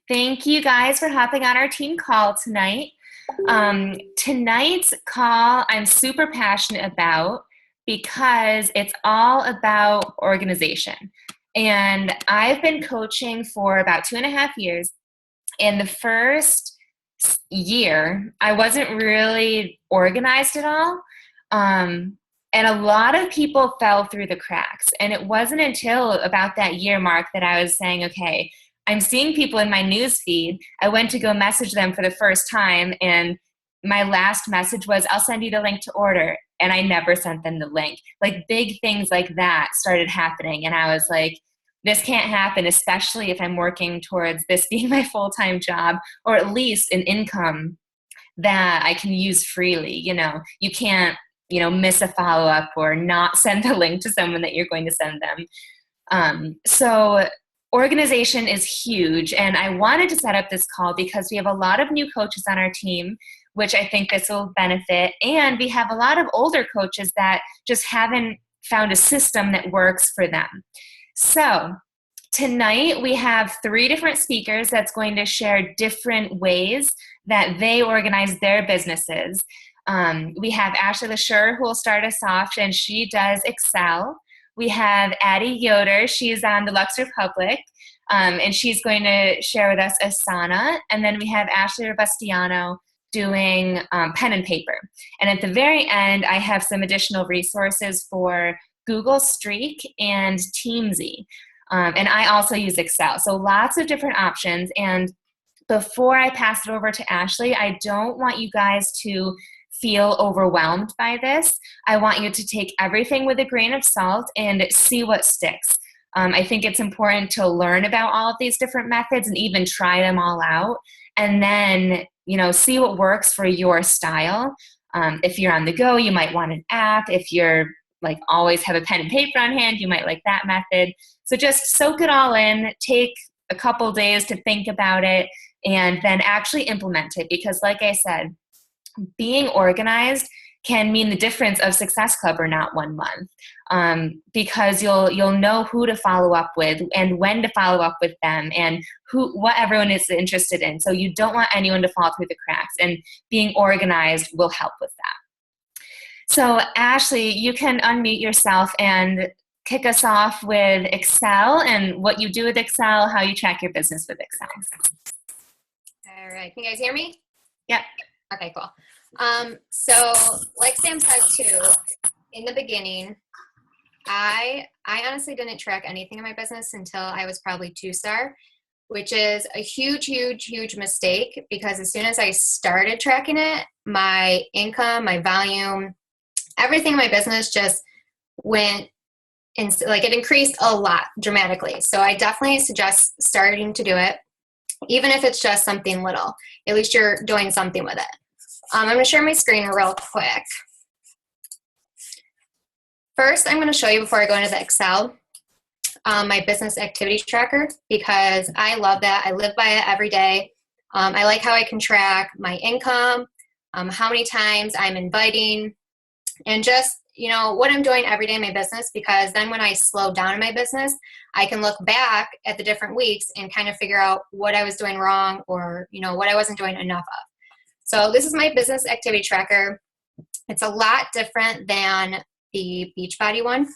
Thank you guys for hopping on our team call tonight. Tonight's call I'm super passionate about because it's all about organization. And I've been coaching for about 2.5 years. In the first year, I wasn't really organized at all. And a lot of people fell through the cracks. And it wasn't until about that year mark that I was saying, okay, I'm seeing people in my news feed. I went to go message them for the first time, and my last message was, I'll send you the link to order. And I never sent them the link. Like big things like that started happening. And I was like, this can't happen, especially if I'm working towards this being my full-time job, or at least an income that I can use freely. You can't, miss a follow-up or not send the link to someone that you're going to send them. So organization is huge. And I wanted to set up this call because we have a lot of new coaches on our team, which I think this will benefit. And we have a lot of older coaches that just haven't found a system that works for them. So tonight we have 3 different speakers that's going to share different ways that they organize their businesses. We have Ashley LaSure, who will start us off, and she does Excel. We have Addie Yoder. She's on the Lux Republic, and she's going to share with us Asana. And then we have Ashley Robustiano doing pen and paper. And at the very end, I have some additional resources for Google Streak and Teamsy. And I also use Excel. So lots of different options. And before I pass it over to Ashley, I don't want you guys to feel overwhelmed by this. I want you to take everything with a grain of salt and see what sticks. I think it's important to learn about all of these different methods and even try them all out. And then, see what works for your style. If you're on the go, you might want an app. If you're like always have a pen and paper on hand, you might like that method. So just soak it all in, take a couple days to think about it, and then actually implement it. Because like I said, being organized can mean the difference of Success Club or not 1 month, because you'll know who to follow up with and when to follow up with them and what everyone is interested in. So you don't want anyone to fall through the cracks, and being organized will help with that. So Ashley, you can unmute yourself and kick us off with Excel and what you do with Excel, how you track your business with Excel. All right, can you guys hear me? Yep. Okay, cool. So like Sam said too, in the beginning, I honestly didn't track anything in my business until I was probably 2-star, which is a huge, huge, huge mistake, because as soon as I started tracking it, my income, my volume, everything in my business just went it increased a lot dramatically. So I definitely suggest starting to do it, even if it's just something little. At least you're doing something with it. I'm going to share my screen real quick. First, I'm going to show you, before I go into the Excel, my business activity tracker, because I love that. I live by it every day. I like how I can track my income, how many times I'm inviting, and just what I'm doing every day in my business, because then when I slow down in my business, I can look back at the different weeks and kind of figure out what I was doing wrong, or what I wasn't doing enough of. So this is my business activity tracker. It's a lot different than the Beachbody one.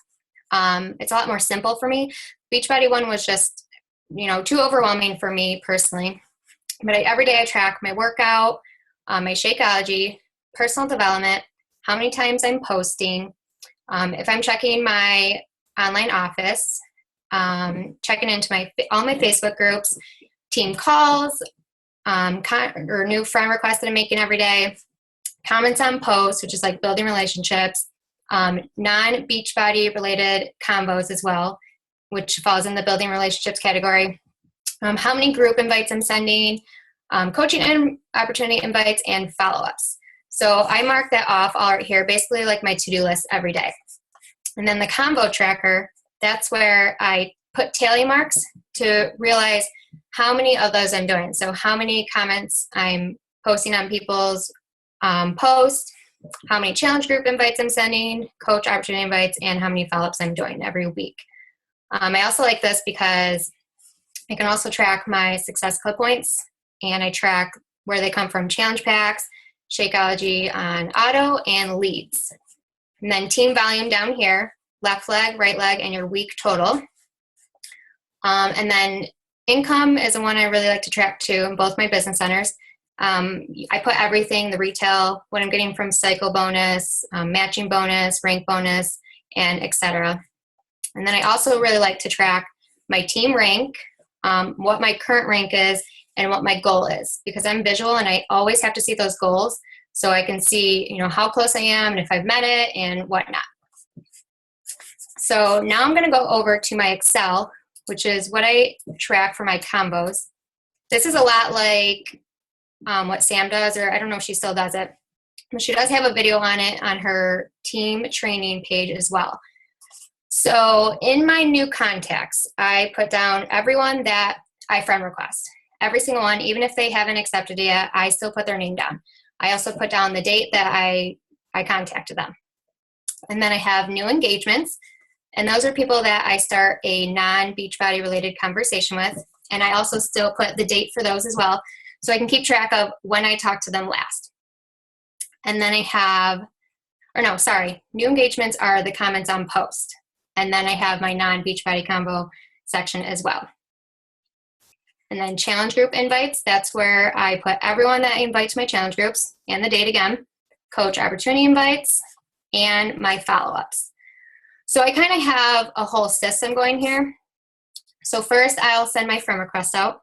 It's a lot more simple for me. Beachbody one was just too overwhelming for me personally. But every day I track my workout, my Shakeology, personal development, how many times I'm posting, if I'm checking my online office, checking into all my Facebook groups, team calls, or new friend requests that I'm making every day, comments on posts, which is like building relationships, non-Beachbody related combos as well, which falls in the building relationships category, how many group invites I'm sending, coaching and opportunity invites, and follow-ups. So I mark that off all right here, basically like my to-do list every day. And then the combo tracker, that's where I put tally marks to realize how many of those I'm doing. So how many comments I'm posting on people's posts, how many challenge group invites I'm sending, coach opportunity invites, and how many follow-ups I'm doing every week. I also like this because I can also track my Success Club points, and I track where they come from: challenge packs, Shakeology on auto, and leads. And then team volume down here, left leg, right leg, and your week total. And then income is the one I really like to track too in both my business centers. I put everything, the retail, what I'm getting from cycle bonus, matching bonus, rank bonus, and etc. And then I also really like to track my team rank, what my current rank is, and what my goal is, because I'm visual and I always have to see those goals so I can see, how close I am and if I've met it and whatnot. So now I'm going to go over to my Excel, which is what I track for my combos. This is a lot like what Sam does, or I don't know if she still does it, but she does have a video on it on her team training page as well. So in my new contacts, I put down everyone that I friend request. Every single one, even if they haven't accepted it yet, I still put their name down. I also put down the date that I contacted them. And then I have new engagements, and those are people that I start a non-Beachbody related conversation with. And I also still put the date for those as well, so I can keep track of when I talked to them last. And then I have, new engagements are the comments on post. And then I have my non-Beachbody combo section as well. And then challenge group invites, that's where I put everyone that I invite to my challenge groups and the date again, coach opportunity invites, and my follow-ups. So I kind of have a whole system going here. So first I'll send my friend request out.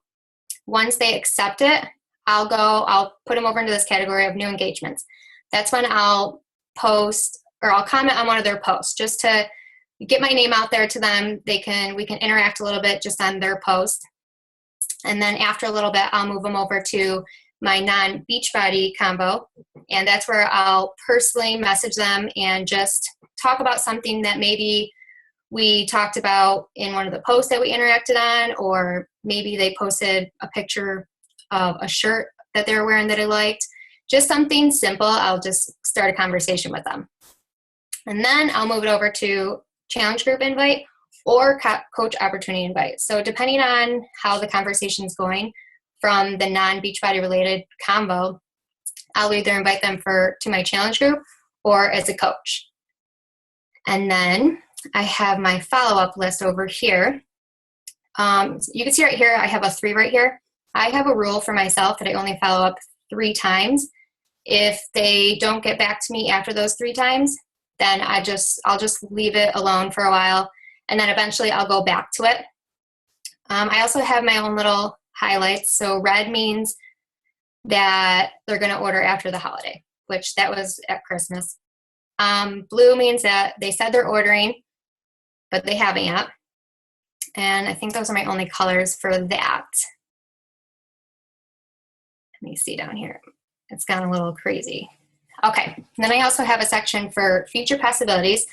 Once they accept it, I'll put them over into this category of new engagements. That's when I'll post, or I'll comment on one of their posts just to get my name out there to them. We can interact a little bit just on their post. And then after a little bit, I'll move them over to my non-Beachbody combo. And that's where I'll personally message them and just talk about something that maybe we talked about in one of the posts that we interacted on, or maybe they posted a picture of a shirt that they were wearing that I liked. Just something simple. I'll just start a conversation with them. And then I'll move it over to challenge group invite or coach opportunity invite. So depending on how the conversation is going from the non-Beachbody related combo, I'll either invite them to my challenge group or as a coach. And then I have my follow-up list over here. You can see right here, I have a 3 right here. I have a rule for myself that I only follow up 3 times. If they don't get back to me after those 3 times, then I'll just leave it alone for a while, and then eventually I'll go back to it. I also have my own little highlights. So red means that they're going to order after the holiday, which that was at Christmas. Blue means that they said they're ordering, but they haven't yet. And I think those are my only colors for that. Let me see down here. It's gone a little crazy. Okay, and then I also have a section for future possibilities.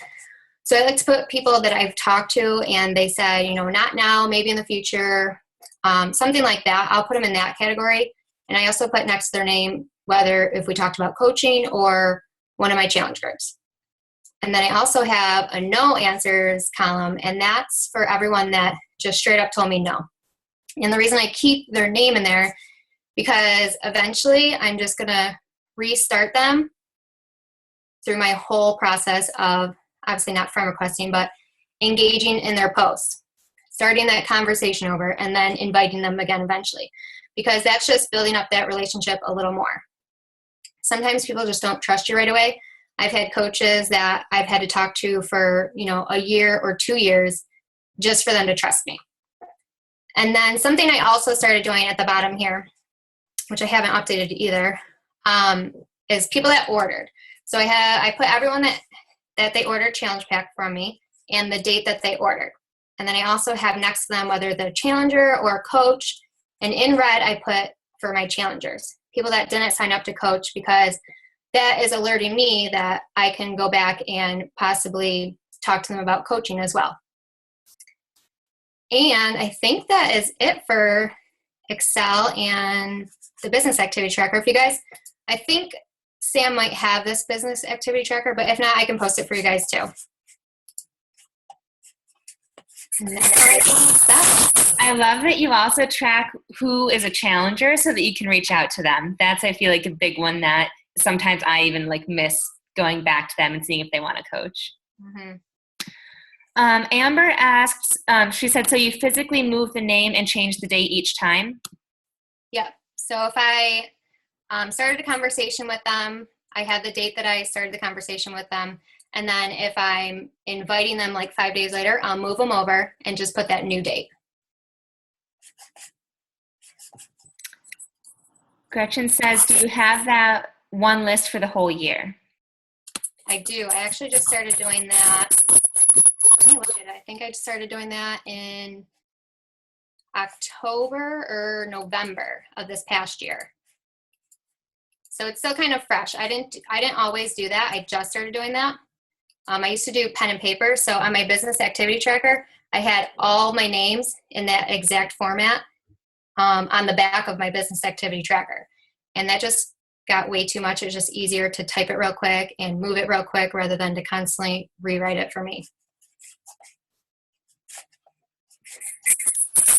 So I like to put people that I've talked to and they said, not now, maybe in the future, something like that. I'll put them in that category. And I also put next to their name, whether if we talked about coaching or one of my challenge groups. And then I also have a no answers column, and that's for everyone that just straight up told me no. And the reason I keep their name in there, because eventually I'm just going to restart them through my whole process of, obviously not friend requesting, but engaging in their posts, starting that conversation over, and then inviting them again eventually, because that's just building up that relationship a little more. Sometimes people just don't trust you right away. I've had coaches that I've had to talk to for, a year or 2 years just for them to trust me. And then something I also started doing at the bottom here, which I haven't updated either, is people that ordered. So I put everyone that they ordered challenge pack from me and the date that they ordered. And then I also have next to them whether they're a challenger or a coach. And in red, I put for my challengers, people that didn't sign up to coach, because that is alerting me that I can go back and possibly talk to them about coaching as well. And I think that is it for Excel and the business activity tracker. If you guys, I think Sam might have this business activity tracker, but if not, I can post it for you guys too. And that's how I do that. I love that you also track who is a challenger so that you can reach out to them. That's, I feel like, a big one that sometimes I even like miss going back to them and seeing if they want to coach. Mm-hmm. Amber asks, she said, so you physically move the name and change the date each time? Yep. So if I started a conversation with them, I had the date that I started the conversation with them. And then if I'm inviting them like 5 days later, I'll move them over and just put that new date. Gretchen says, do you have that one list for the whole year? I do. I actually just started doing that. Let me look at it. I think I started doing that in October or November of this past year. So it's still kind of fresh. I didn't always do that. I just started doing that. I used to do pen and paper. So on my business activity tracker, I had all my names in that exact format on the back of my business activity tracker. And that just got way too much. It was just easier to type it real quick and move it real quick rather than to constantly rewrite it for me.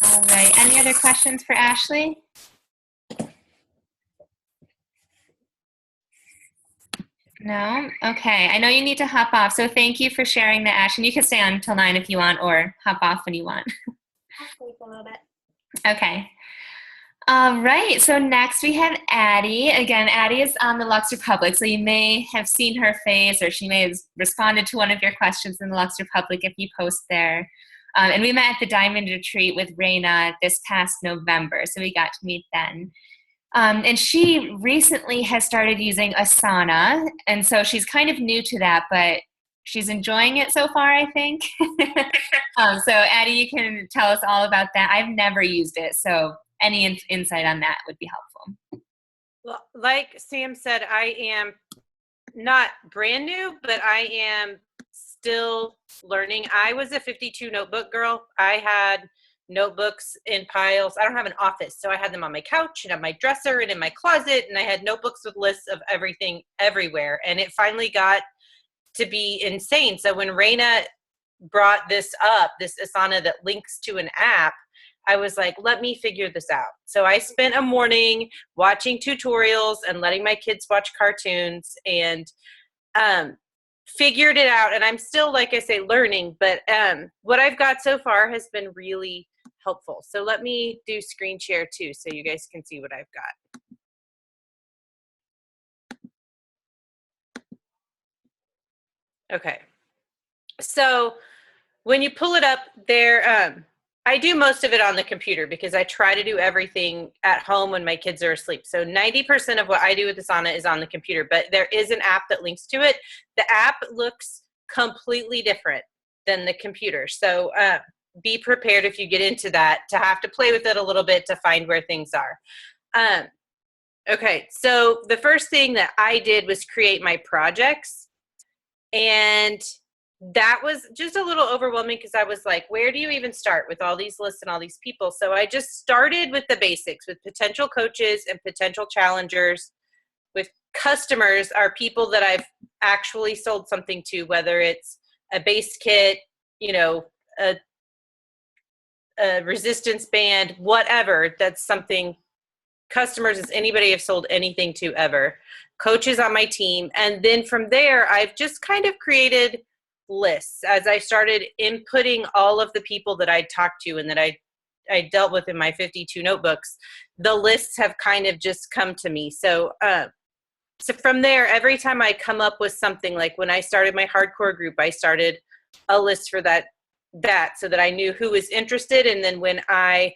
All right. Any other questions for Ashley? No? Okay. I know you need to hop off. So thank you for sharing that, Ash. And you can stay on until 9 if you want, or hop off when you want. I'll sleep a little bit. Okay. All right. So next we have Addie. Again, Addie is on the Lux Republic. So you may have seen her face, or she may have responded to one of your questions in the Lux Republic if you post there. And we met at the Diamond Retreat with Raina this past November. So we got to meet then. And she recently has started using Asana, and so she's kind of new to that, but she's enjoying it so far, I think. So Addie, you can tell us all about that. I've never used it, so any insight on that would be helpful. Well, like Sam said, I am not brand new, but I am still learning. I was a 52 notebook girl. I had notebooks in piles. I don't have an office, so I had them on my couch and on my dresser and in my closet, and I had notebooks with lists of everything everywhere, and it finally got to be insane. So when Raina brought this up, this Asana that links to an app, I was like, let me figure this out. So I spent a morning watching tutorials and letting my kids watch cartoons and figured it out. And I'm still, like I say, learning, but what I've got so far has been really helpful. So let me do screen share too, so you guys can see what I've got. Okay. So when you pull it up there, I do most of it on the computer because I try to do everything at home when my kids are asleep. So 90% of what I do with Asana is on the computer, but there is an app that links to it. The app looks completely different than the computer. So be prepared if you get into that to have to play with it a little bit to find where things are. Okay, so the first thing that I did was create my projects, and that was just a little overwhelming because I was like, where do you even start with all these lists and all these people? So I just started with the basics, with potential coaches and potential challengers. With customers are people that I've actually sold something to, whether it's a base kit, you know, a resistance band, whatever. That's something. Customers is anybody I've sold anything to ever. Coaches on my team. And then from there, I've just kind of created lists as I started inputting all of the people that I talked to and that I dealt with in my 52 notebooks. The lists have kind of just come to me. So from there, every time I come up with something, like when I started my hardcore group, I started a list for that so that I knew who was interested. And then when I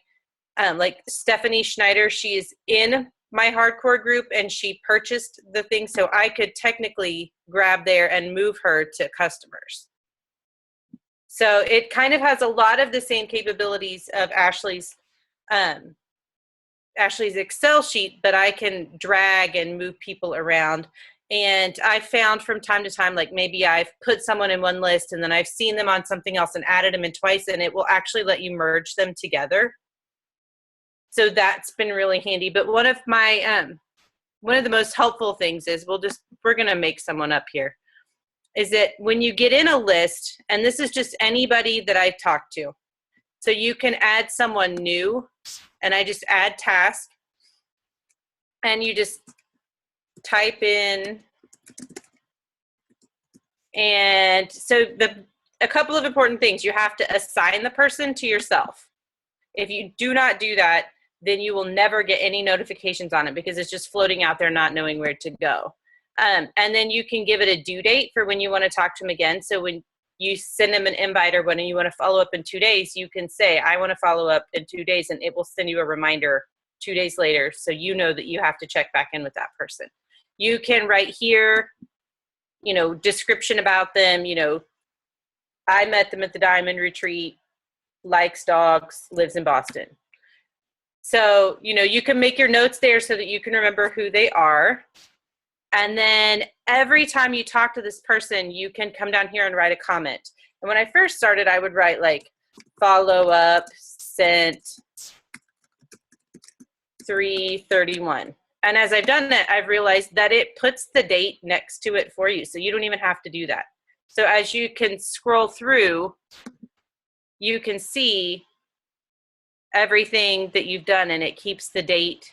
like Stephanie Schneider, she is in my hardcore group and she purchased the thing, so I could technically grab there and move her to customers. So it kind of has a lot of the same capabilities of Ashley's Excel sheet, but I can drag and move people around. And I found from time to time, like maybe I've put someone in one list and then I've seen them on something else and added them in twice, and it will actually let you merge them together. So that's been really handy. But one of the most helpful things is we're going to make someone up here, is that when you get in a list, and this is just anybody that I talk to, So you can add someone new, and I just add task, and you just type in, and so a couple of important things. You have to assign the person to yourself. If you do not do that, then you will never get any notifications on it because it's just floating out there not knowing where to go. And then you can give it a due date for when you want to talk to them again. So when you send them an invite or when you want to follow up in 2 days, you can say, I want to follow up in 2 days, and it will send you a reminder 2 days later, so you know that you have to check back in with that person. You can write here, description about them. I met them at the Diamond Retreat, likes dogs, lives in Boston. So, you can make your notes there so that you can remember who they are. And then every time you talk to this person, you can come down here and write a comment. And when I first started, I would write like follow up sent 3/31. And as I've done that, I've realized that it puts the date next to it for you. So you don't even have to do that. So as you can scroll through, you can see everything that you've done, and it keeps the date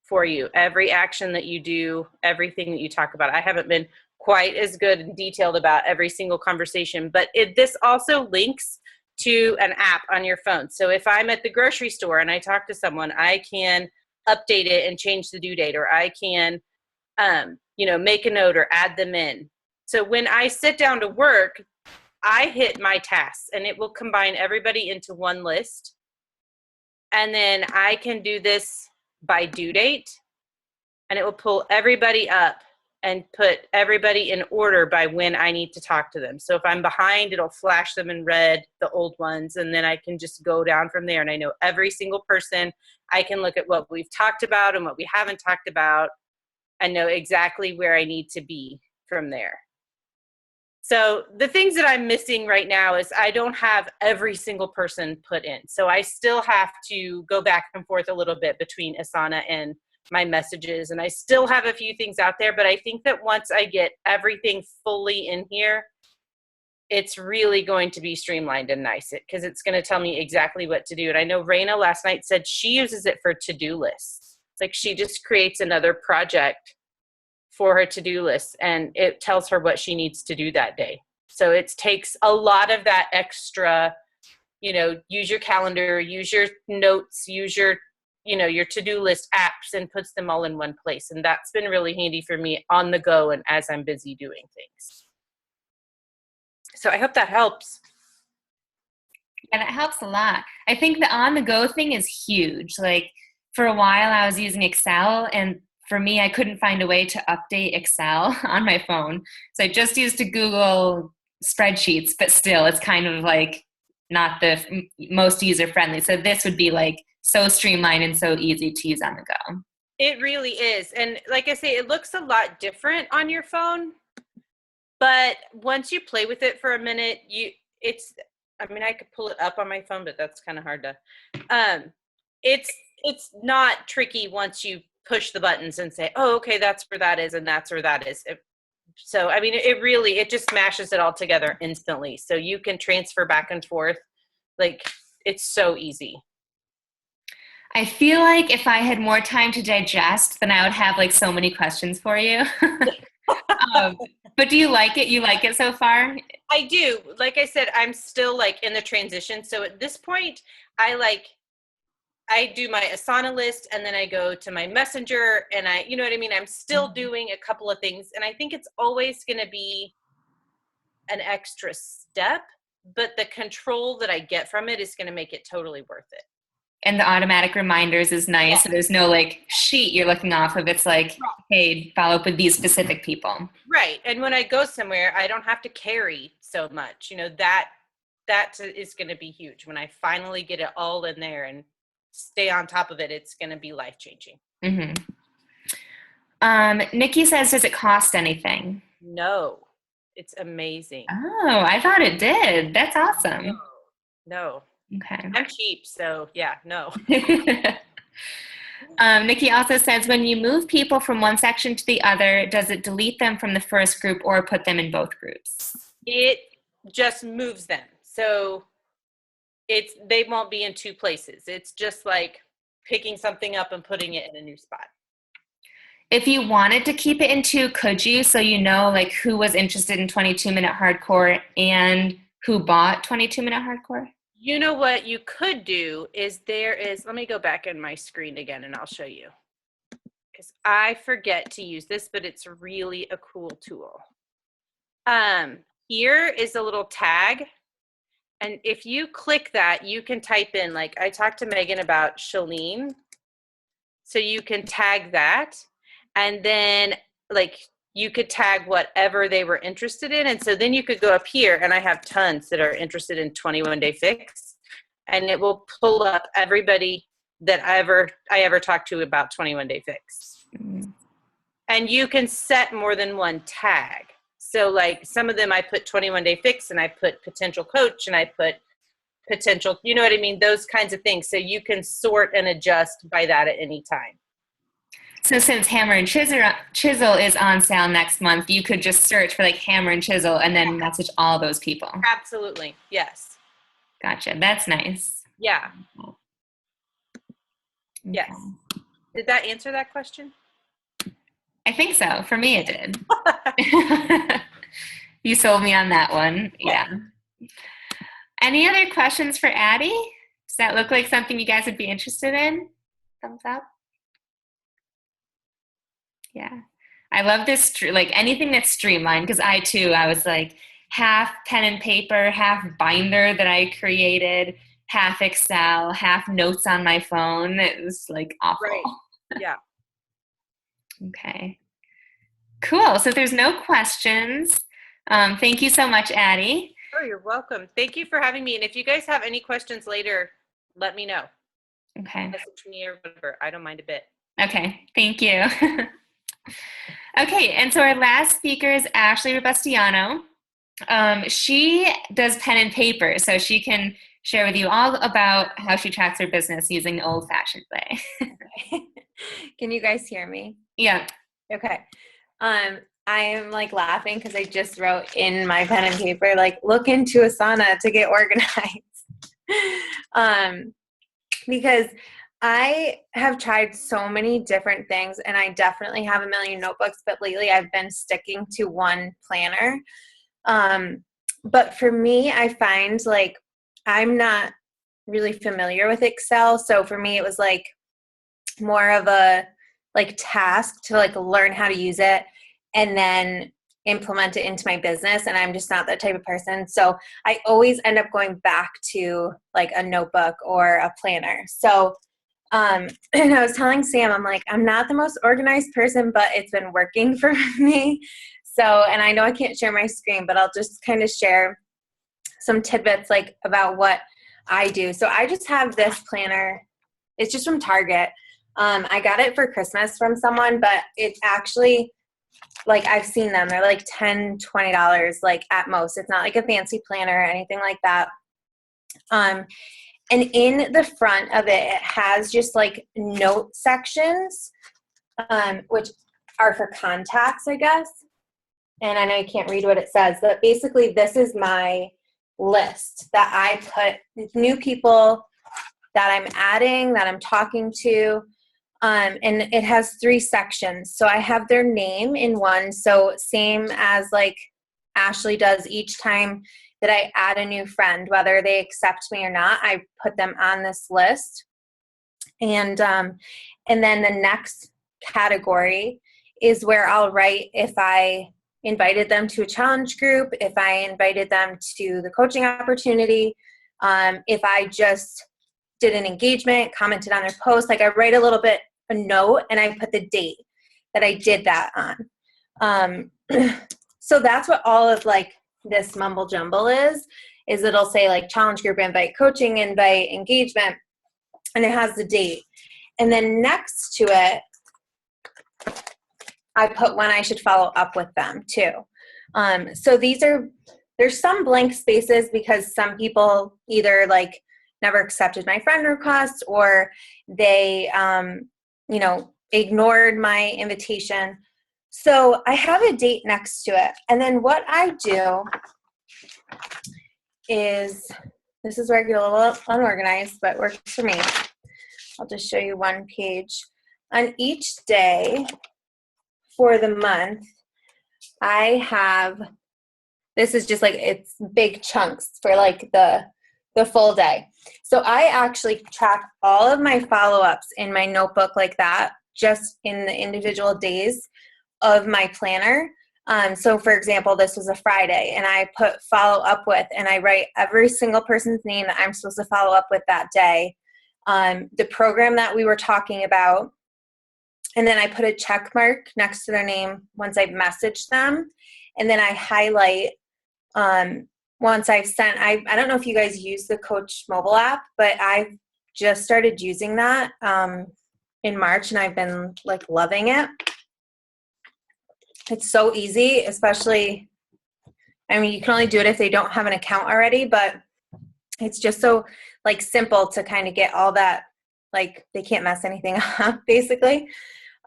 for you. Every action that you do, everything that you talk about. I haven't been quite as good and detailed about every single conversation, but this also links to an app on your phone. So if I'm at the grocery store and I talk to someone, I can update it and change the due date, or I can, make a note or add them in. So when I sit down to work, I hit my tasks, and it will combine everybody into one list. And then I can do this by due date, and it will pull everybody up and put everybody in order by when I need to talk to them. So if I'm behind, it'll flash them in red, the old ones, and then I can just go down from there. And I know every single person. I can look at what we've talked about and what we haven't talked about and know exactly where I need to be from there. So the things that I'm missing right now is I don't have every single person put in. So I still have to go back and forth a little bit between Asana and my messages. And I still have a few things out there, but I think that once I get everything fully in here, it's really going to be streamlined and nice because it's going to tell me exactly what to do. And I know Raina last night said she uses it for to-do lists. Like she just creates another project for her to-do list, and it tells her what she needs to do that day. So it takes a lot of that extra, use your calendar, use your notes, use your to-do list apps, and puts them all in one place. And that's been really handy for me on the go and as I'm busy doing things. So I hope that helps. Yeah, that helps a lot. I think the on-the-go thing is huge. Like for a while I was using Excel, and for me, I couldn't find a way to update Excel on my phone. So I just used to Google spreadsheets, but still it's kind of like not the most user-friendly. So this would be like so streamlined and so easy to use on the go. It really is. And like I say, it looks a lot different on your phone, but once you play with it for a minute, I could pull it up on my phone, but that's kind of hard to, it's not tricky once you push the buttons and say, oh, okay, that's where that is, and that's where that is. It just mashes it all together instantly. So you can transfer back and forth. Like, it's so easy. I feel like if I had more time to digest, then I would have like so many questions for you. But do you like it? You like it so far? I do. Like I said, I'm still like in the transition. So at this point, I do my Asana list, and then I go to my Messenger, and I'm still doing a couple of things. And I think it's always going to be an extra step, but the control that I get from it is going to make it totally worth it. And the automatic reminders is nice. Yeah. So there's no like sheet you're looking off of. It's like, hey, follow up with these specific people. Right. And when I go somewhere, I don't have to carry so much. That is going to be huge. When I finally get it all in there and stay on top of it, it's going to be life-changing. Mm-hmm. Nikki says, does it cost anything? No. It's amazing. Oh, I thought it did. That's awesome. No. Okay. I'm cheap, so yeah, no. Nikki also says, when you move people from one section to the other, does it delete them from the first group or put them in both groups? It just moves them. So they won't be in two places. It's just like picking something up and putting it in a new spot. If you wanted to keep it in two, could you? So you know, like who was interested in 22-minute hardcore and who bought 22-minute hardcore? You know what you could do is let me go back in my screen again and I'll show you. Because I forget to use this, but it's really a cool tool. Here is a little tag. And if you click that, you can type in, like I talked to Megan about Shalene. So you can tag that. And then like you could tag whatever they were interested in. And so then you could go up here, and I have tons that are interested in 21-Day Fix. And it will pull up everybody that I ever talked to about 21-Day Fix. Mm-hmm. And you can set more than one tag. So like some of them I put 21-Day Fix, and I put potential coach, and I put potential, you know what I mean? Those kinds of things. So you can sort and adjust by that at any time. So since Hammer and Chisel is on sale next month, you could just search for like Hammer and Chisel and then message all those people. Absolutely. Yes. Gotcha. That's nice. Yeah. Okay. Yes. Did that answer that question? I think so. For me, it did. You sold me on that one. Yeah. Any other questions for Addie? Does that look like something you guys would be interested in? Thumbs up. Yeah. I love this, like anything that's streamlined, because I was like half pen and paper, half binder that I created, half Excel, half notes on my phone. It was like awful. Right. Yeah. Okay. Cool. So if there's no questions, thank you so much, Addie. Oh, you're welcome. Thank you for having me. And if you guys have any questions later, let me know. Okay. Message me or whatever. I don't mind a bit. Okay. Thank you. Okay. And so our last speaker is Ashley Robustiano. She does pen and paper, so she can share with you all about how she tracks her business using the old-fashioned way. Can you guys hear me? Yeah. Okay. I am like laughing because I just wrote in my pen and paper, like, look into Asana to get organized. Because I have tried so many different things, and I definitely have a million notebooks, but lately I've been sticking to one planner. But for me, I find like I'm not really familiar with Excel. So for me, it was like more of a like task to like learn how to use it and then implement it into my business. And I'm just not that type of person. So I always end up going back to like a notebook or a planner. So, and I was telling Sam, I'm like, I'm not the most organized person, but it's been working for me. So, and I know I can't share my screen, but I'll just kind of share some tidbits like about what I do. So I just have this planner. It's just from Target. I got it for Christmas from someone, but it's actually like I've seen them. They're like $10, $20 like at most. It's not like a fancy planner or anything like that. And in the front of it, it has just like note sections, which are for contacts, I guess. And I know you can't read what it says, but basically this is my list that I put new people that I'm adding, that I'm talking to. And it has 3 sections. So I have their name in one. So same as like Ashley does each time that I add a new friend, whether they accept me or not, I put them on this list. And then the next category is where I'll write if I invited them to a challenge group, if I invited them to the coaching opportunity, if I just did an engagement, commented on their post, like I write a note and I put the date that I did that on. So that's what all of like this mumble jumble is it'll say like challenge group invite, coaching invite, engagement, and it has the date. And then next to it, I put when I should follow up with them too. So there's some blank spaces because some people either like never accepted my friend request or they, ignored my invitation. So I have a date next to it. And then what I do is this is where I get a little unorganized, but works for me. I'll just show you one page. On each day for the month, I have, this is just like, it's big chunks for like the full day. So I actually track all of my follow-ups in my notebook like that, just in the individual days of my planner. So for example, this was a Friday and I put follow up with, and I write every single person's name that I'm supposed to follow up with that day, the program that we were talking about. And then I put a check mark next to their name once I've messaged them. And then I highlight, once I've sent, I don't know if you guys use the Coach mobile app, but I've just started using that in March and I've been like loving it. It's so easy, especially, I mean, you can only do it if they don't have an account already, but it's just so like simple to kind of get all that, like they can't mess anything up basically.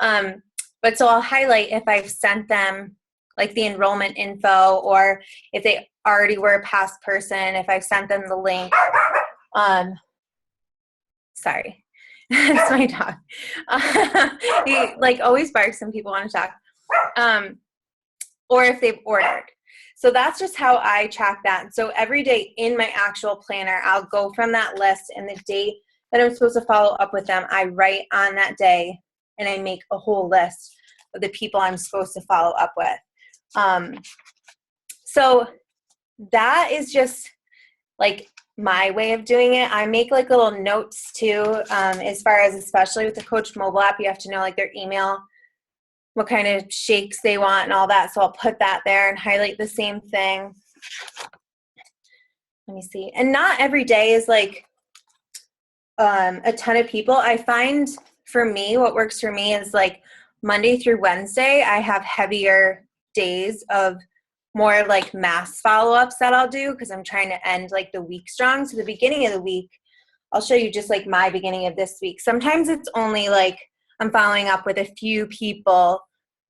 But so I'll highlight if I've sent them like the enrollment info, or if they already were a past person, if I've sent them the link. Sorry, it's my dog. He like always barks when people want to talk. Or if they've ordered. So that's just how I track that. So every day in my actual planner, I'll go from that list, and the date that I'm supposed to follow up with them, I write on that day, and I make a whole list of the people I'm supposed to follow up with. So that is just like my way of doing it. I make like little notes too, as far as, especially with the Coach mobile app, you have to know like their email, what kind of shakes they want and all that. So I'll put that there and highlight the same thing. Let me see. And not every day is like a ton of people. I find for me, what works for me is like Monday through Wednesday, I have heavier days of more like mass follow-ups that I'll do because I'm trying to end like the week strong. So the beginning of the week, I'll show you just like my beginning of this week. Sometimes it's only like I'm following up with a few people,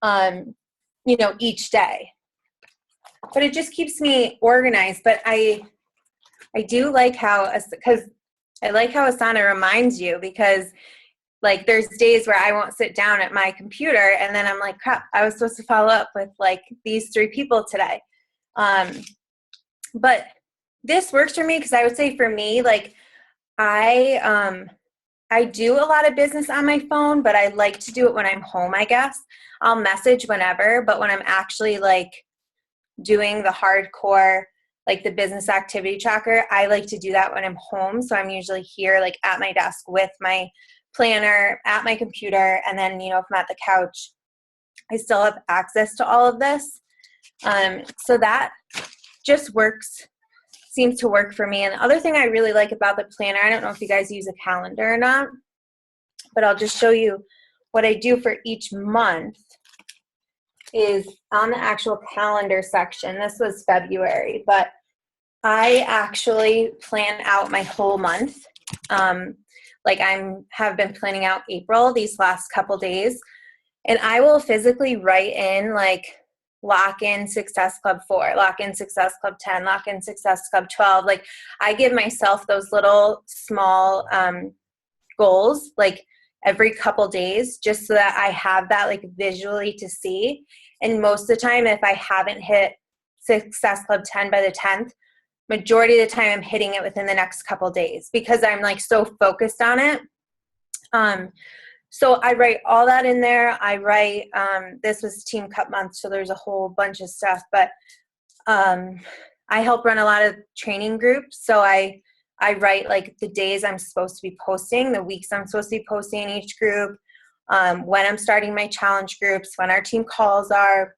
you know, each day. But it just keeps me organized. But I do like how, because I like how Asana reminds you, because like there's days where I won't sit down at my computer and then I'm like, crap, I was supposed to follow up with like these 3 people today. But this works for me because I would say for me, like I do a lot of business on my phone, but I like to do it when I'm home, I guess. I'll message whenever, but when I'm actually like doing the hardcore, like the business activity tracker, I like to do that when I'm home. So I'm usually here like at my desk with my planner at my computer. And then, you know, if I'm at the couch, I still have access to all of this. So that just works, seems to work for me. And the other thing I really like about the planner, I don't know if you guys use a calendar or not, but I'll just show you what I do for each month is on the actual calendar section. This was February, but I actually plan out my whole month. Like have been planning out April these last couple days, and I will physically write in like lock in Success Club 4, lock in Success Club 10, lock in Success Club 12. Like I give myself those little small goals like every couple days, just so that I have that like visually to see. And most of the time, if I haven't hit Success Club 10 by the 10th, majority of the time I'm hitting it within the next couple days because I'm like so focused on it. So I write all that in there. I write, this was Team Cup month, so there's a whole bunch of stuff, but I help run a lot of training groups. So I write like the days I'm supposed to be posting, the weeks I'm supposed to be posting in each group, when I'm starting my challenge groups, when our team calls are,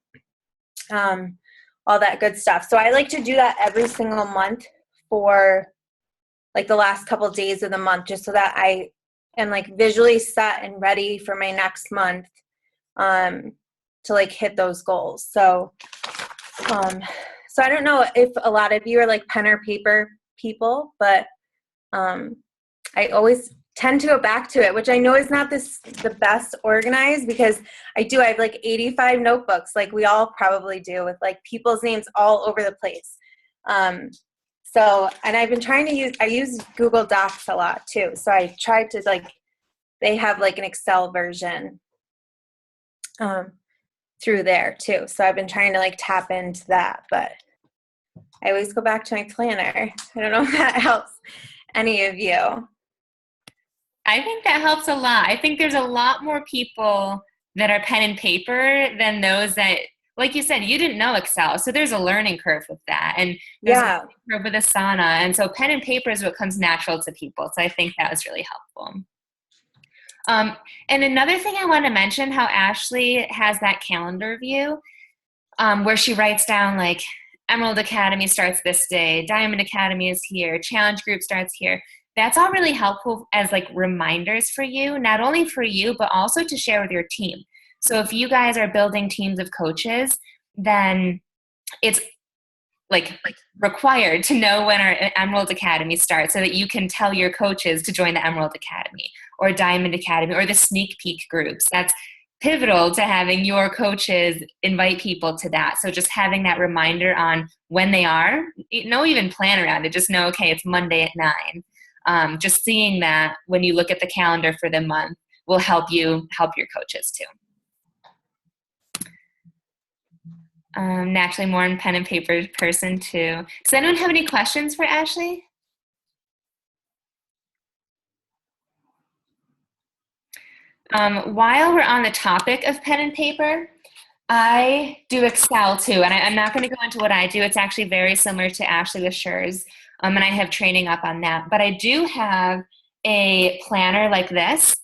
all that good stuff. So I like to do that every single month for like the last couple of days of the month, just so that I am like visually set and ready for my next month to like hit those goals. So I don't know if a lot of you are like pen or paper people, but I always tend to go back to it, which I know is not the best organized, because I have like 85 notebooks, like we all probably do, with like people's names all over the place. So, and I've been trying to I use Google Docs a lot too. So I tried to they have like an Excel version through there too. So I've been trying to like tap into that, but I always go back to my planner. I don't know if that helps any of you. I think that helps a lot. I think there's a lot more people that are pen and paper than those that, like you said, you didn't know Excel. So there's a learning curve with that. And there's a learning curve with Asana. And so pen and paper is what comes natural to people. So I think that was really helpful. And another thing I want to mention, how Ashley has that calendar view where she writes down like Emerald Academy starts this day, Diamond Academy is here, Challenge Group starts here. That's all really helpful as like reminders for you, not only for you, but also to share with your team. So if you guys are building teams of coaches, then it's like required to know when our Emerald Academy starts so that you can tell your coaches to join the Emerald Academy or Diamond Academy or the sneak peek groups. That's pivotal to having your coaches invite people to that. So just having that reminder on when they are, no even plan around it, just know, okay, it's Monday at 9. Just seeing that when you look at the calendar for the month will help you help your coaches too. Naturally more in pen and paper person too. Does anyone have any questions for Ashley? While we're on the topic of pen and paper, I do Excel too, and I'm not going to go into what I do. It's actually very similar to Ashley with Schurz, and I have training up on that. But I do have a planner like this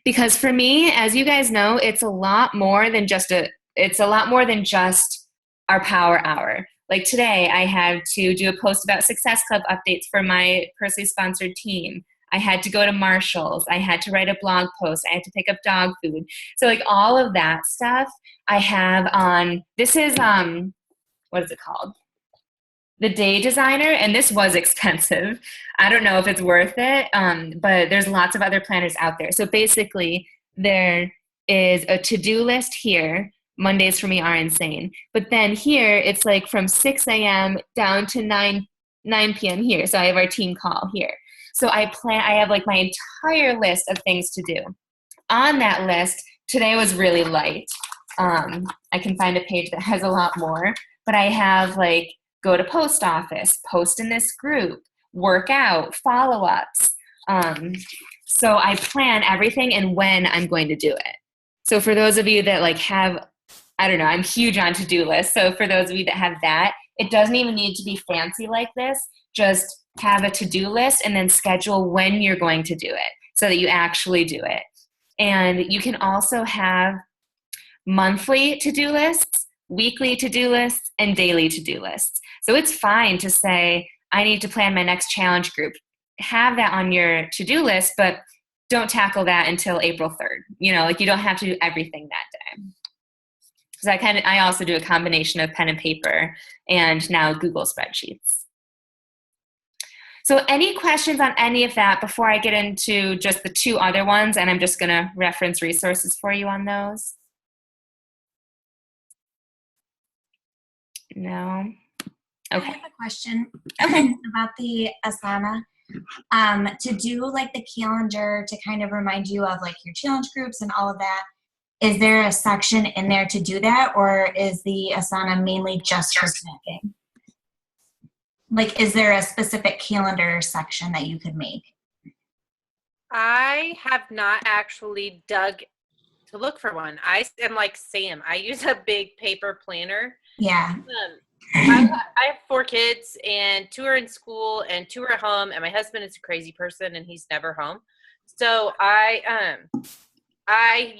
because for me, as you guys know, it's a lot more than just our power hour. Like today, I had to do a post about Success Club updates for my personally sponsored team. I had to go to Marshall's. I had to write a blog post. I had to pick up dog food. So like all of that stuff I have on, this is, what is it called? The Day Designer, and this was expensive. I don't know if it's worth it, but there's lots of other planners out there. So basically there is a to-do list here. Mondays for me are insane. But then here it's like from 6 a.m. down to 9 p.m. here. So I have our team call here. So I have like my entire list of things to do. On that list, today was really light. I can find a page that has a lot more, but I have like go to post office, post in this group, work out, follow-ups. So I plan everything and when I'm going to do it. So for those of you that like have, I don't know, I'm huge on to-do lists. So for those of you that have that, it doesn't even need to be fancy like this. Just have a to-do list and then schedule when you're going to do it so that you actually do it. And you can also have monthly to-do lists, weekly to-do lists, and daily to-do lists. So it's fine to say, I need to plan my next challenge group. Have that on your to-do list, but don't tackle that until April 3rd. You know, like you don't have to do everything that day. So I also do a combination of pen and paper and now Google spreadsheets. So any questions on any of that before I get into just the two other ones, and I'm just going to reference resources for you on those? No? Okay. I have a question about the Asana. To do like the calendar to kind of remind you of like your challenge groups and all of that, is there a section in there to do that, or is the Asana mainly just for snacking? Like, is there a specific calendar section that you could make? I have not actually dug to look for one. I am like Sam. I use a big paper planner. Yeah. I have 4 kids, and 2 are in school and 2 are at home, and my husband is a crazy person and he's never home. So I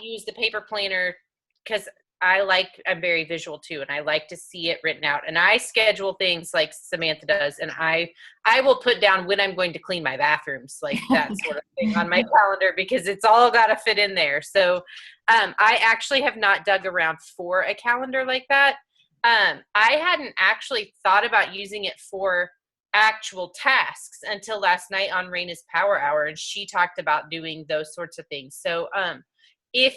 use the paper planner because I'm very visual too, and I like to see it written out, and I schedule things like Samantha does, and I will put down when I'm going to clean my bathrooms, like that sort of thing on my calendar, because it's all got to fit in there. So I actually have not dug around for a calendar like that. I hadn't actually thought about using it for actual tasks until last night on Raina's Power Hour, and she talked about doing those sorts of things. So if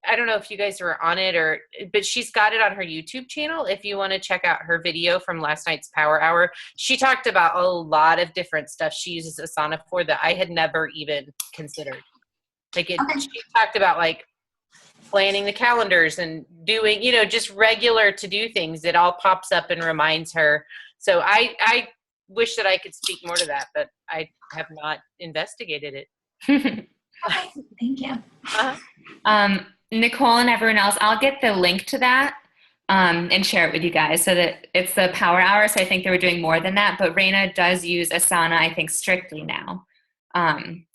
I don't know if you guys are on it but she's got it on her YouTube channel. If you want to check out her video from last night's Power Hour, she talked about a lot of different stuff she uses Asana for that I had never even considered. Like she talked about like planning the calendars and doing, just regular to do things. It all pops up and reminds her. So I wish that I could speak more to that, but I have not investigated it. Thank you. Nicole and everyone else, I'll get the link to that and share it with you guys so that it's the Power Hour. So I think they were doing more than that, but Raina does use Asana, I think, strictly now.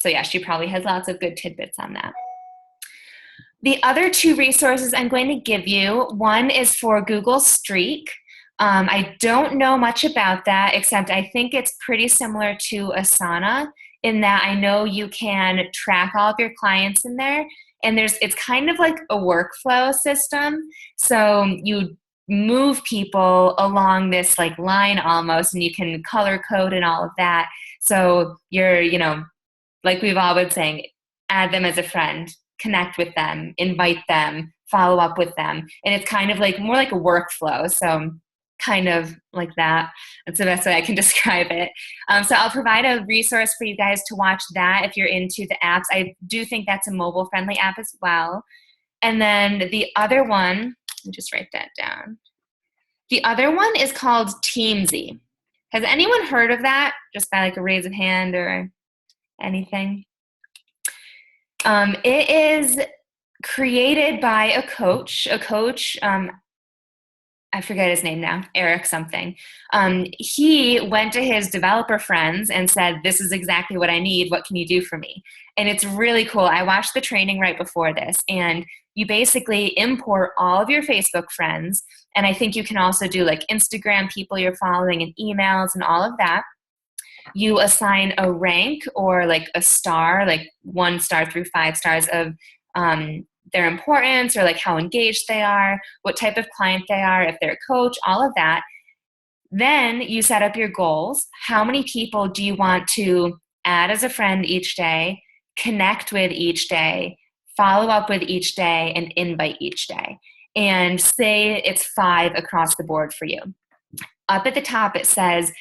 So yeah, she probably has lots of good tidbits on that. The other two resources I'm going to give you, one is for Google Streak. I don't know much about that, except I think it's pretty similar to Asana in that I know you can track all of your clients in there. And it's kind of like a workflow system. So you move people along this like line almost, and you can color code and all of that. So you're, like we've all been saying, add them as a friend, connect with them, invite them, follow up with them. And it's kind of like more like a workflow. So kind of like that. That's the best way I can describe it. So I'll provide a resource for you guys to watch that if you're into the apps. I do think that's a mobile-friendly app as well. And then the other one, let me just write that down. The other one is called Teamsy. Has anyone heard of that? Just by like a raise of hand or anything? It is created by a coach, I forget his name now, Eric something. He went to his developer friends and said, this is exactly what I need. What can you do for me? And it's really cool. I watched the training right before this, and you basically import all of your Facebook friends. And I think you can also do like Instagram people you're following and emails and all of that. You assign a rank or like a star, like 1 star through 5 stars of their importance or like how engaged they are, what type of client they are, if they're a coach, all of that. Then you set up your goals. How many people do you want to add as a friend each day, connect with each day, follow up with each day, and invite each day? And say it's 5 across the board for you. Up at the top it says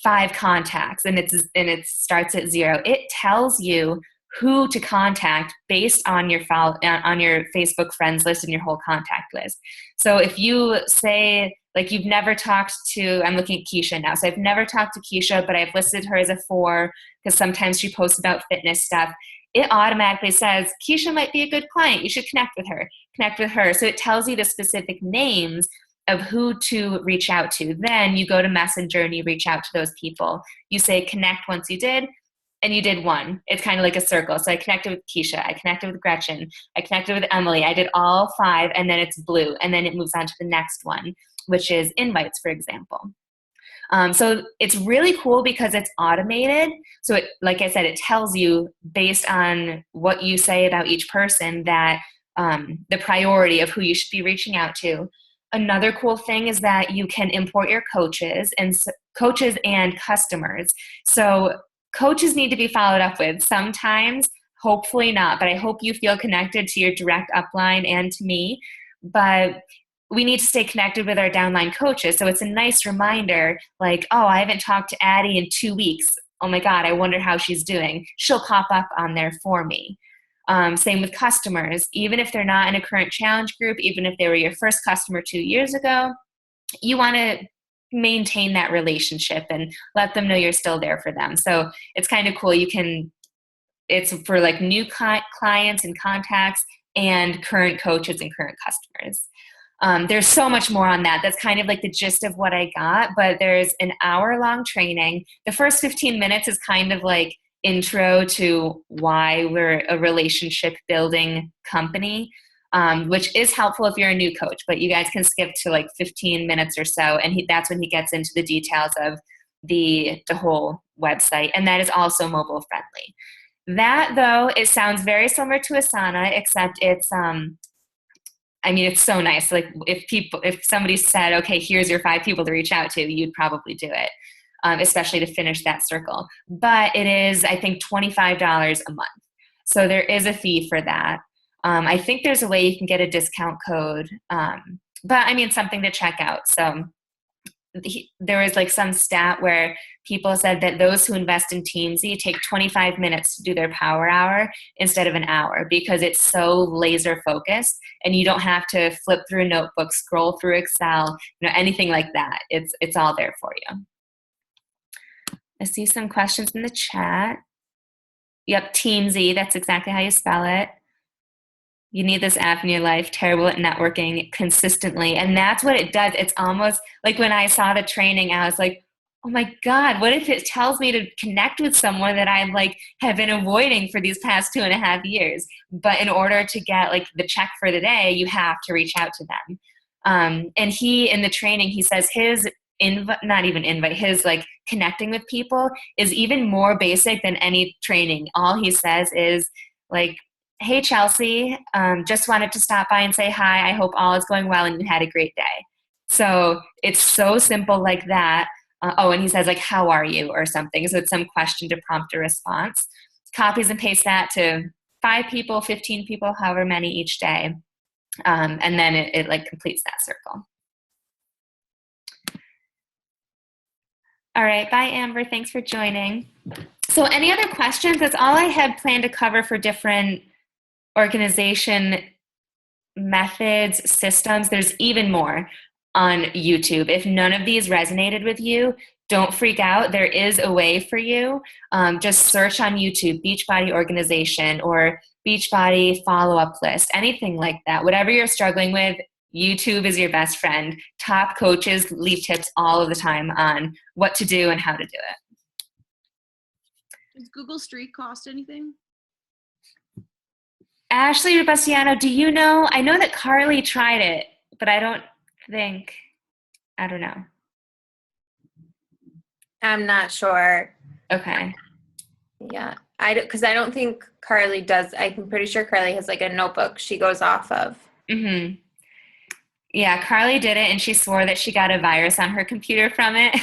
5 contacts, and it starts at 0. It tells you who to contact based on your Facebook friends list and your whole contact list. So if you say, like, you've never talked to, I'm looking at Keisha now, so I've never talked to Keisha, but I've listed her as a 4 because sometimes she posts about fitness stuff. It automatically says, Keisha might be a good client. You should connect with her. So it tells you the specific names of who to reach out to. Then you go to Messenger and you reach out to those people. You say connect once you did, and you did 1. It's kind of like a circle. So I connected with Keisha, I connected with Gretchen, I connected with Emily. I did all 5, and then it's blue. And then it moves on to the next one, which is invites, for example. So it's really cool because it's automated. So it, like I said, it tells you based on what you say about each person that the priority of who you should be reaching out to. Another cool thing is that you can import your coaches and customers. So coaches need to be followed up with. Sometimes, hopefully not, but I hope you feel connected to your direct upline and to me. But we need to stay connected with our downline coaches. So it's a nice reminder, like, oh, I haven't talked to Addie in 2 weeks. Oh my God, I wonder how she's doing. She'll pop up on there for me. Same with customers. Even if they're not in a current challenge group, even if they were your first customer 2 years ago, you want to maintain that relationship and let them know you're still there for them. So it's kind of cool. It's for like new clients and contacts and current coaches and current customers. There's so much more on that. That's kind of like the gist of what I got, but there's an hour-long training. The first 15 minutes is kind of like intro to why we're a relationship building company, which is helpful if you're a new coach, but you guys can skip to like 15 minutes or so, and that's when he gets into the details of the whole website, and that is also mobile friendly. That, though, it sounds very similar to Asana, except it's it's so nice. Like if somebody said, okay, here's your 5 people to reach out to, you'd probably do it, especially to finish that circle. But it is, I think, $25 a month. So there is a fee for that. I think there's a way you can get a discount code, but I mean, something to check out. So there was like some stat where people said that those who invest in Teamsy take 25 minutes to do their power hour instead of an hour, because it's so laser focused and you don't have to flip through a notebook, scroll through Excel, anything like that. It's all there for you. I see some questions in the chat. Yep, Teamsy, that's exactly how you spell it. You need this app in your life, terrible at networking consistently. And that's what it does. It's almost like when I saw the training, I was like, oh my God, what if it tells me to connect with someone that I have been avoiding for these past 2.5 years? But in order to get the check for the day, you have to reach out to them. And in the training, he says his his connecting with people is even more basic than any training. All he says is hey, Chelsea, just wanted to stop by and say hi. I hope all is going well and you had a great day. So it's so simple like that. And he says how are you or something. So it's some question to prompt a response. Copies and paste that to 5 people, 15 people, however many each day. And then it completes that circle. All right. Bye, Amber. Thanks for joining. So any other questions? That's all I had planned to cover for different organization methods, systems. There's even more on YouTube. If none of these resonated with you, don't freak out. There is a way for you. Just search on YouTube, Beachbody organization or Beachbody follow-up list, anything like that. Whatever you're struggling with, YouTube is your best friend. Top coaches leave tips all of the time on what to do and how to do it. Does Google Street cost anything? Ashley Robustiano, do you know? I know that Carly tried it, but I don't know. I'm not sure. Okay. Yeah, because I don't think Carly does. I'm pretty sure Carly has a notebook she goes off of. Mm-hmm. Yeah, Carly did it, and she swore that she got a virus on her computer from it.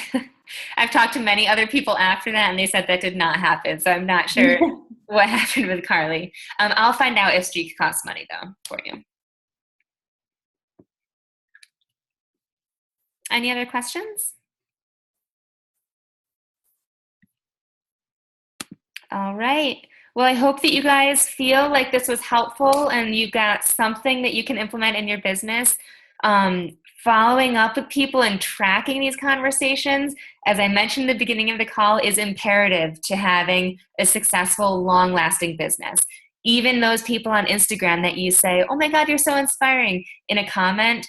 I've talked to many other people after that, and they said that did not happen. So I'm not sure what happened with Carly. I'll find out if Streak costs money, though, for you. Any other questions? All right. Well, I hope that you guys feel like this was helpful and you got something that you can implement in your business. Following up with people and tracking these conversations, as I mentioned at the beginning of the call, is imperative to having a successful, long-lasting business. Even those people on Instagram that you say, oh my God, you're so inspiring, in a comment,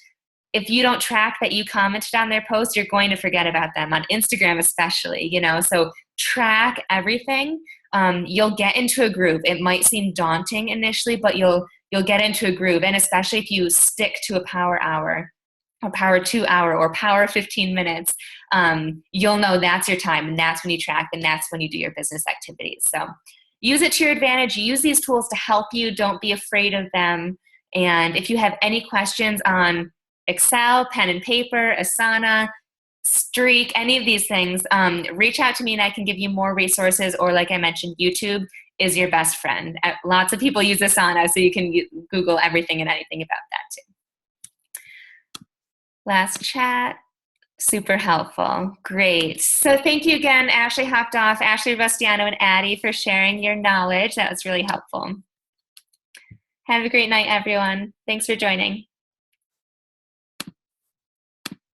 if you don't track that you commented on their post, you're going to forget about them, on Instagram especially, so track everything. You'll get into a groove. It might seem daunting initially, but you'll get into a groove. And especially if you stick to a power hour or power 2 hour or power 15 minutes, you'll know that's your time, and that's when you track, and that's when you do your business activities. So use it to your advantage. Use these tools to help you. Don't be afraid of them. And if you have any questions on Excel, pen and paper, Asana, Streak, any of these things, reach out to me and I can give you more resources. Or like I mentioned, YouTube is your best friend. Lots of people use Asana, so you can Google everything and anything about that too. Last chat, super helpful. Great. So thank you again, Ashley hopped off, Ashley Robustiano and Addie, for sharing your knowledge. That was really helpful. Have a great night, everyone. Thanks for joining.